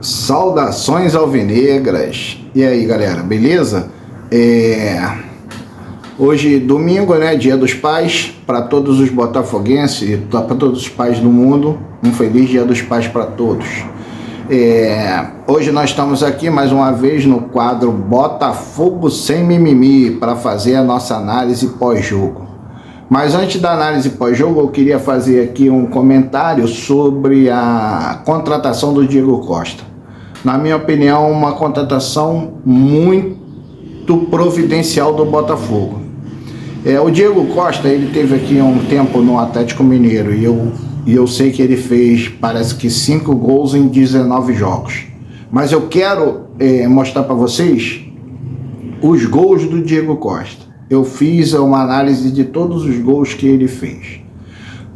Saudações alvinegras. E aí, galera, beleza? Hoje, domingo, né? Dia dos Pais, para todos os botafoguenses e para todos os pais do mundo. Um feliz Dia dos Pais para todos. Hoje nós estamos aqui mais uma vez no quadro Botafogo Sem Mimimi para fazer a nossa análise pós-jogo. Mas antes da análise pós-jogo, eu queria fazer aqui um comentário sobre a contratação do Diego Costa. Na minha opinião, uma contratação muito providencial do Botafogo. O Diego Costa, ele teve aqui um tempo no Atlético Mineiro e eu sei que ele fez, parece que 5 gols em 19 jogos. Mas eu quero mostrar para vocês os gols do Diego Costa. Eu fiz uma análise de todos os gols que ele fez.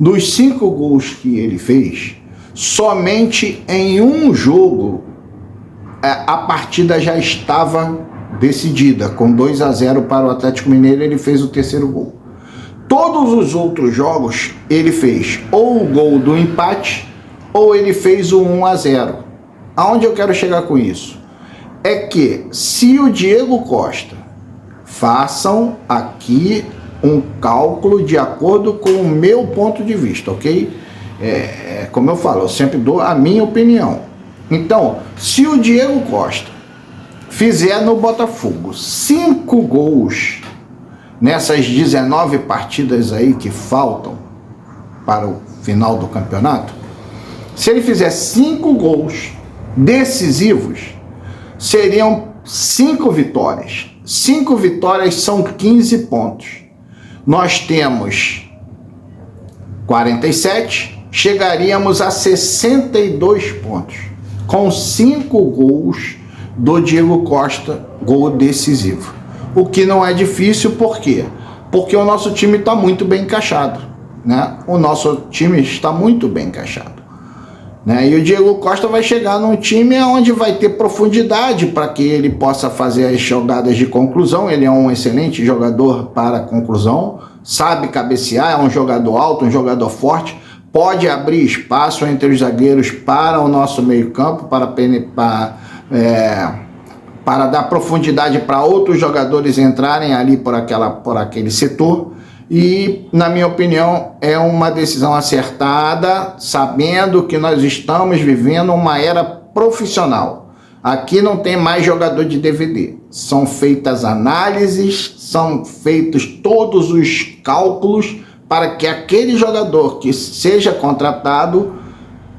Dos 5 gols que ele fez, somente em um jogo a partida já estava decidida. Com 2-0 para o Atlético Mineiro, ele fez o terceiro gol. Todos os outros jogos, ele fez ou o gol do empate, ou ele fez o 1-0. Aonde eu quero chegar com isso? É que se o Diego Costa, façam aqui um cálculo de acordo com o meu ponto de vista, ok? Como eu falo, eu sempre dou a minha opinião. Então, se o Diego Costa fizer no Botafogo 5 gols nessas 19 partidas aí que faltam para o final do campeonato, se ele fizer 5 gols decisivos, seriam 5 vitórias. 5 vitórias são 15 pontos. Nós temos 47, chegaríamos a 62 pontos. Com 5 gols do Diego Costa, gol decisivo. O que não é difícil, por quê? Porque o nosso time está muito bem encaixado, né? O nosso time está muito bem encaixado, né? E o Diego Costa vai chegar num time onde vai ter profundidade para que ele possa fazer as jogadas de conclusão. Ele é um excelente jogador para conclusão, sabe cabecear, é um jogador alto, um jogador forte, pode abrir espaço entre os zagueiros para o nosso meio-campo, para dar profundidade para outros jogadores entrarem ali por aquele setor. E, na minha opinião, é uma decisão acertada, sabendo que nós estamos vivendo uma era profissional. Aqui não tem mais jogador de DVD. São feitas análises, são feitos todos os cálculos para que aquele jogador que seja contratado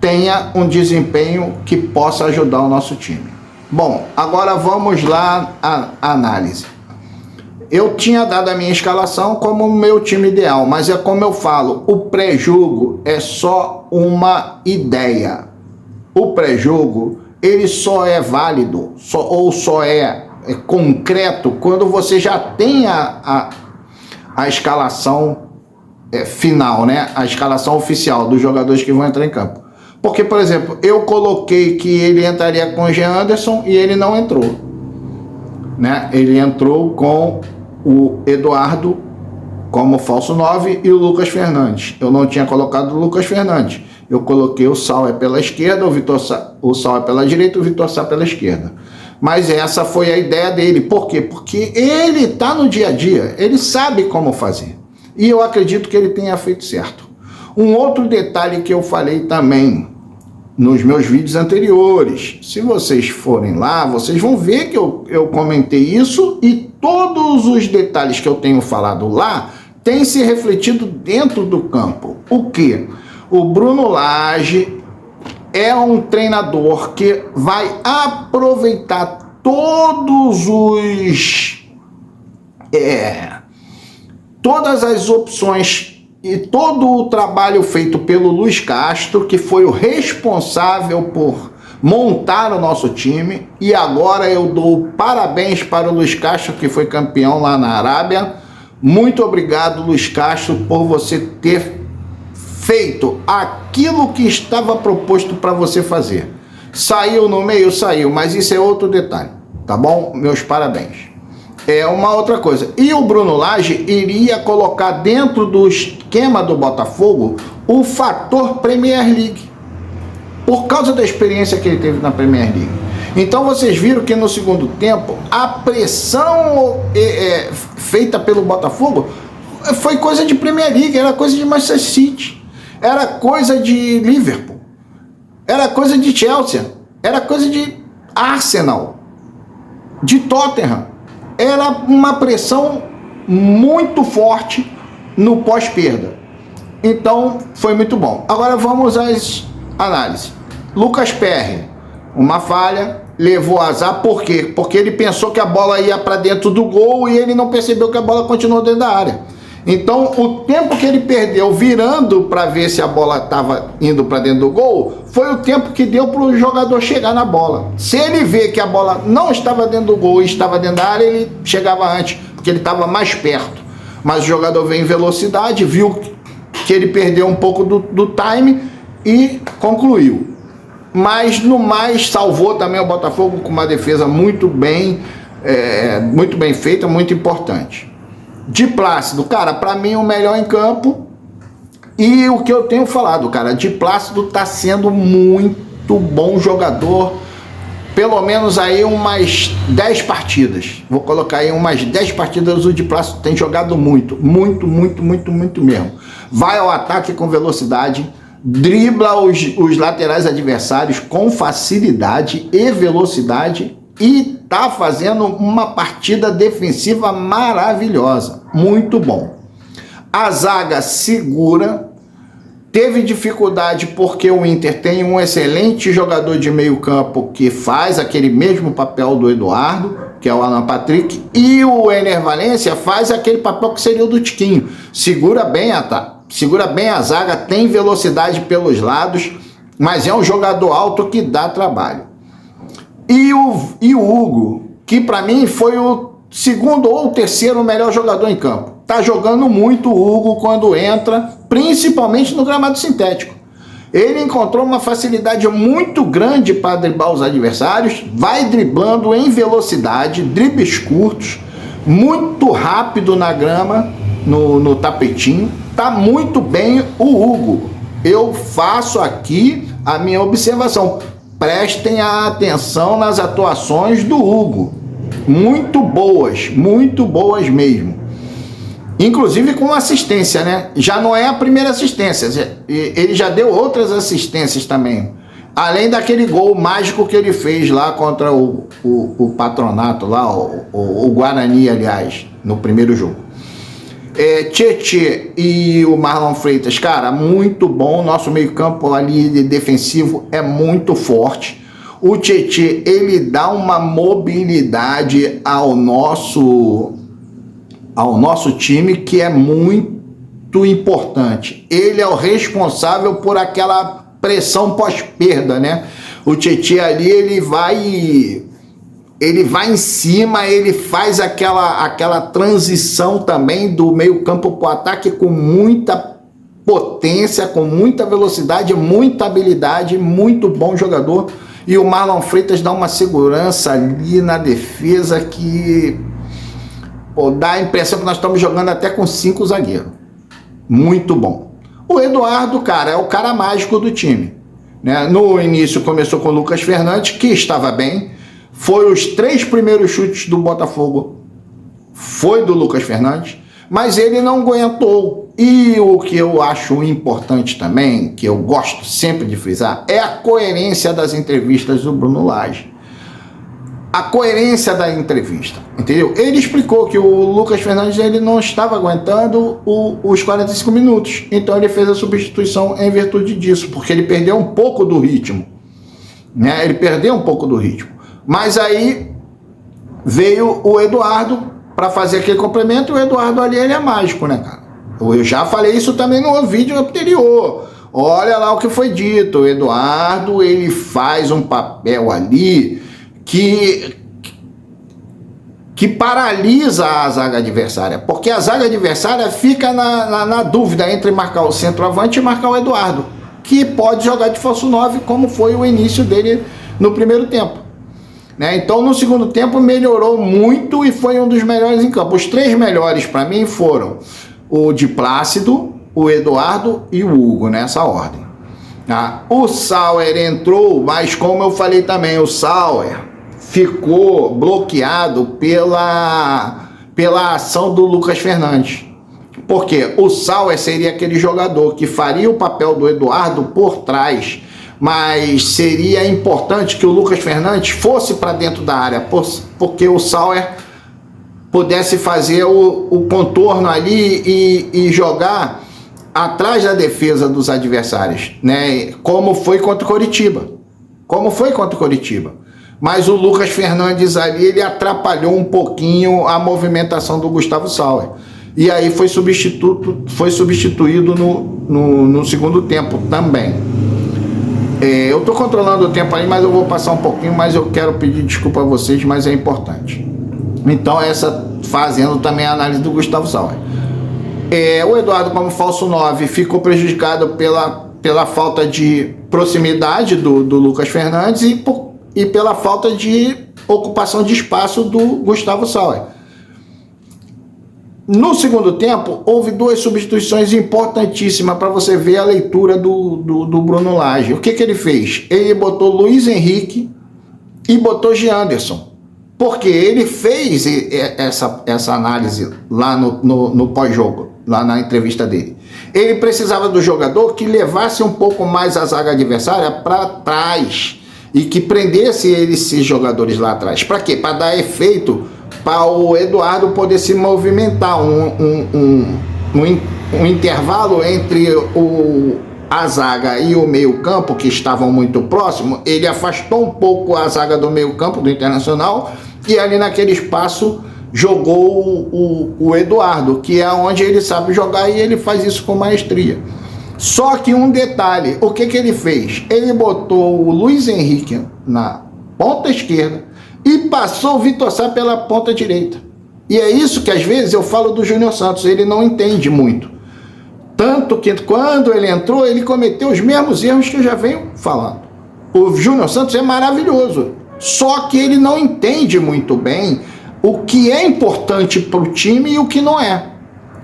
tenha um desempenho que possa ajudar o nosso time. Bom, agora vamos lá à análise. Eu tinha dado a minha escalação como o meu time ideal, mas é como eu falo, o pré-jogo é só uma ideia. O pré-jogo, ele só é válido, só é concreto quando você já tem a escalação final, né? A escalação oficial dos jogadores que vão entrar em campo. Porque, por exemplo, eu coloquei que ele entraria com o Jean Anderson e ele não entrou, né? Ele entrou com o Eduardo como falso 9 e o Lucas Fernandes. Eu não tinha colocado o Lucas Fernandes. Eu coloquei o Sauer pela esquerda, o Sauer pela direita e o Vitor Sá pela esquerda. Mas essa foi a ideia dele. Por quê? Porque ele está no dia a dia, ele sabe como fazer. E eu acredito que ele tenha feito certo. Um outro detalhe que eu falei também nos meus vídeos anteriores, se vocês forem lá, vocês vão ver que eu comentei isso, e todos os detalhes que eu tenho falado lá têm se refletido dentro do campo. O quê? O Bruno Lage é um treinador que vai aproveitar todas as opções e todo o trabalho feito pelo Luiz Castro, que foi o responsável por montar o nosso time. E agora eu dou parabéns para o Luiz Castro, que foi campeão lá na Arábia. Muito obrigado, Luiz Castro, por você ter feito aquilo que estava proposto para você fazer. Saiu no meio? Saiu, mas isso é outro detalhe, tá bom? Meus parabéns. Uma outra coisa, e o Bruno Lage iria colocar dentro do esquema do Botafogo o fator Premier League. por causa da experiência que ele teve na Premier League. Então vocês viram que no segundo tempo a pressão feita pelo Botafogo foi coisa de Premier League, era coisa de Manchester City, era coisa de Liverpool, era coisa de Chelsea, era coisa de Arsenal, de Tottenham. Era uma pressão muito forte no pós-perda. Então foi muito bom. Agora vamos às análises. Lucas Perry, uma falha, levou azar. Por quê? Porque ele pensou que a bola ia para dentro do gol e ele não percebeu que a bola continuou dentro da área. Então o tempo que ele perdeu virando para ver se a bola estava indo para dentro do gol foi o tempo que deu para o jogador chegar na bola. Se ele vê que a bola não estava dentro do gol e estava dentro da área, ele chegava antes, porque ele estava mais perto. Mas o jogador veio em velocidade, viu que ele perdeu um pouco do time e concluiu. Mas no mais salvou também o Botafogo com uma defesa muito bem feita, muito importante. De Plácido, cara, para mim o melhor em campo. E o que eu tenho falado, cara, de Plácido tá sendo muito bom jogador. Pelo menos aí umas 10 partidas. Vou colocar aí umas 10 partidas. O de Plácido tem jogado muito mesmo. Vai ao ataque com velocidade, dribla os laterais adversários com facilidade e velocidade e tá fazendo uma partida defensiva maravilhosa. Muito bom. A zaga segura. Teve dificuldade porque o Inter tem um excelente jogador de meio campo que faz aquele mesmo papel do Eduardo, que é o Alan Patrick, e o Ener Valencia faz aquele papel que seria o do Tiquinho. Segura bem a zaga, tem velocidade pelos lados, mas é um jogador alto que dá trabalho. E o Hugo, que para mim foi o segundo ou terceiro melhor jogador em campo. Tá jogando muito o Hugo quando entra, principalmente no gramado sintético. Ele encontrou uma facilidade muito grande para driblar os adversários, vai driblando em velocidade, dribles curtos, muito rápido na grama, no tapetinho. Tá muito bem o Hugo. Eu faço aqui a minha observação. Prestem atenção nas atuações do Hugo. Muito boas mesmo. Inclusive com assistência, né? Já não é a primeira assistência, ele já deu outras assistências também. Além daquele gol mágico que ele fez lá contra o Patronato, lá, o Guarani, aliás, no primeiro jogo. Tietê e o Marlon Freitas, cara, muito bom. Nosso meio-campo ali defensivo é muito forte. O Tietê, ele dá uma mobilidade ao nosso time que é muito importante. Ele é o responsável por aquela pressão pós-perda, né? O Tietê ali, ele vai em cima, ele faz aquela transição também do meio campo para o ataque com muita potência, com muita velocidade, muita habilidade, muito bom jogador. E o Marlon Freitas dá uma segurança ali na defesa que dá a impressão que nós estamos jogando até com 5 zagueiros. Muito bom. O Eduardo, cara, é o cara mágico do time, né? No início começou com o Lucas Fernandes, que estava bem. Foi os 3 primeiros chutes do Botafogo. Foi do Lucas Fernandes. Mas ele não aguentou. E o que eu acho importante também, que eu gosto sempre de frisar, é a coerência das entrevistas do Bruno Lage. A coerência da entrevista, entendeu? Ele explicou que o Lucas Fernandes ele não estava aguentando os 45 minutos, então ele fez a substituição em virtude disso, porque ele perdeu um pouco do ritmo, né? Ele perdeu um pouco do ritmo, mas aí veio o Eduardo para fazer aquele complemento, e o Eduardo ali ele é mágico, né, cara? Eu já falei isso também no vídeo anterior. Olha lá o que foi dito, o Eduardo ele faz um papel ali que paralisa a zaga adversária, porque a zaga adversária fica na dúvida entre marcar o centroavante e marcar o Eduardo, que pode jogar de falso 9, como foi o início dele no primeiro tempo, né? Então no segundo tempo melhorou muito e foi um dos melhores em campo. Os 3 melhores para mim foram o de Plácido, o Eduardo e o Hugo, nessa ordem. Tá? O Sauer entrou, mas como eu falei também, o Sauer ficou bloqueado pela ação do Lucas Fernandes. Porque o Sauer seria aquele jogador que faria o papel do Eduardo por trás, mas seria importante que o Lucas Fernandes fosse para dentro da área, porque o Sauer pudesse fazer o contorno ali e jogar atrás da defesa dos adversários, né? Como foi contra o Coritiba. Mas o Lucas Fernandes ali, ele atrapalhou um pouquinho a movimentação do Gustavo Sauer. E aí foi substituído no segundo tempo também. Eu estou controlando o tempo aí, mas eu vou passar um pouquinho, mas eu quero pedir desculpa a vocês, mas é importante. Então, fazendo também a análise do Gustavo Sauer. O Eduardo, como falso 9, ficou prejudicado pela falta de proximidade do Lucas Fernandes e pela falta de ocupação de espaço do Gustavo Sauer. No segundo tempo, houve duas substituições importantíssimas para você ver a leitura do Bruno Lage. O que ele fez? Ele botou Luiz Henrique e botou Janderson. Porque ele fez essa análise lá no pós-jogo, lá na entrevista dele. Ele precisava do jogador que levasse um pouco mais a zaga adversária para trás e que prendesse esses jogadores lá atrás. Para quê? Para dar efeito para o Eduardo poder se movimentar, um intervalo entre a zaga e o meio-campo, que estavam muito próximos. Ele afastou um pouco a zaga do meio-campo do Internacional e ali naquele espaço jogou o Eduardo, que é onde ele sabe jogar e ele faz isso com maestria. Só que um detalhe, o que ele fez? Ele botou o Luiz Henrique na ponta esquerda e passou o Vitor Sá pela ponta direita. E é isso que às vezes eu falo do Júnior Santos, ele não entende muito. Tanto que quando ele entrou, ele cometeu os mesmos erros que eu já venho falando. O Júnior Santos é maravilhoso, só que ele não entende muito bem o que é importante para o time e o que não é.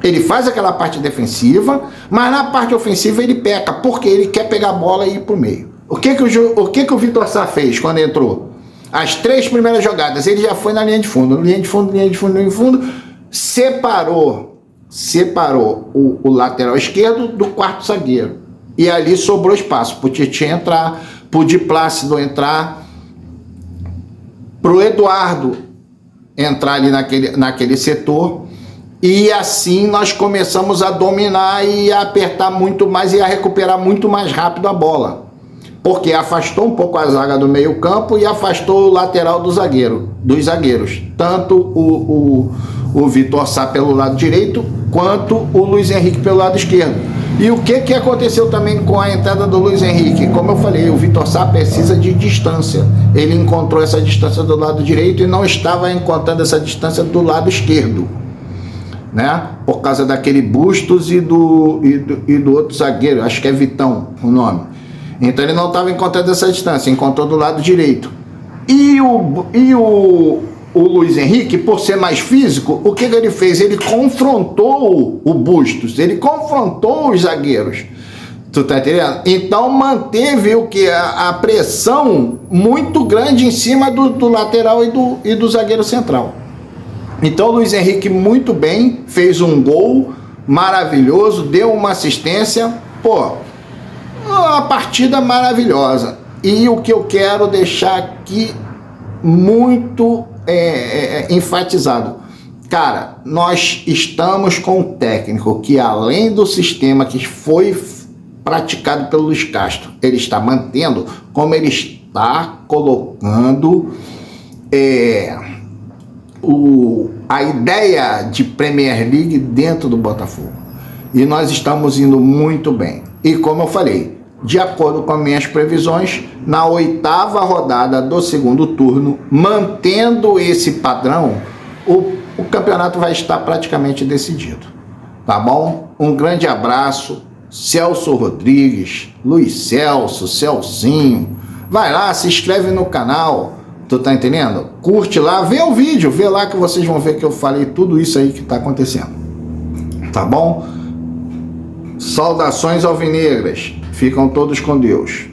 Ele faz aquela parte defensiva, mas na parte ofensiva ele peca, porque ele quer pegar a bola e ir para o meio. O que o Vitor Sá fez quando entrou? As 3 primeiras jogadas, ele já foi na linha de fundo, separou o lateral esquerdo do quarto zagueiro. E ali sobrou espaço para o Tietchan entrar, para o Di Plácido entrar, para o Eduardo entrar ali naquele setor. E assim nós começamos a dominar e a apertar muito mais e a recuperar muito mais rápido a bola. Porque afastou um pouco a zaga do meio campo e afastou o lateral dos zagueiros. Tanto o Vitor Sá pelo lado direito, quanto o Luiz Henrique pelo lado esquerdo. E o que aconteceu também com a entrada do Luiz Henrique? Como eu falei, o Vitor Sá precisa de distância. Ele encontrou essa distância do lado direito e não estava encontrando essa distância do lado esquerdo, né? Por causa daquele Bustos e do outro zagueiro, acho que é Vitão o nome. Então ele não estava encontrando essa distância, encontrou do lado direito. E o Luiz Henrique, por ser mais físico, o que ele fez? Ele confrontou o Bustos, ele confrontou os zagueiros. Tu tá entendendo? Então manteve a pressão muito grande em cima do lateral e do zagueiro central. Então o Luiz Henrique muito bem, fez um gol maravilhoso, deu uma assistência, uma partida maravilhosa. E o que eu quero deixar aqui muito enfatizado, cara, nós estamos com um técnico que, além do sistema que foi praticado pelo Luiz Castro, ele está mantendo, como ele está colocando a ideia de Premier League dentro do Botafogo. E nós estamos indo muito bem. E como eu falei, de acordo com as minhas previsões, na 8ª rodada do segundo turno, mantendo esse padrão, o campeonato vai estar praticamente decidido. Tá bom? Um grande abraço. Celso Rodrigues, Luiz Celso, Celcinho. Vai lá, se inscreve no canal. Tu tá entendendo? Curte lá, vê o vídeo, vê lá que vocês vão ver que eu falei tudo isso aí que tá acontecendo. Tá bom? Saudações alvinegras. Ficam todos com Deus.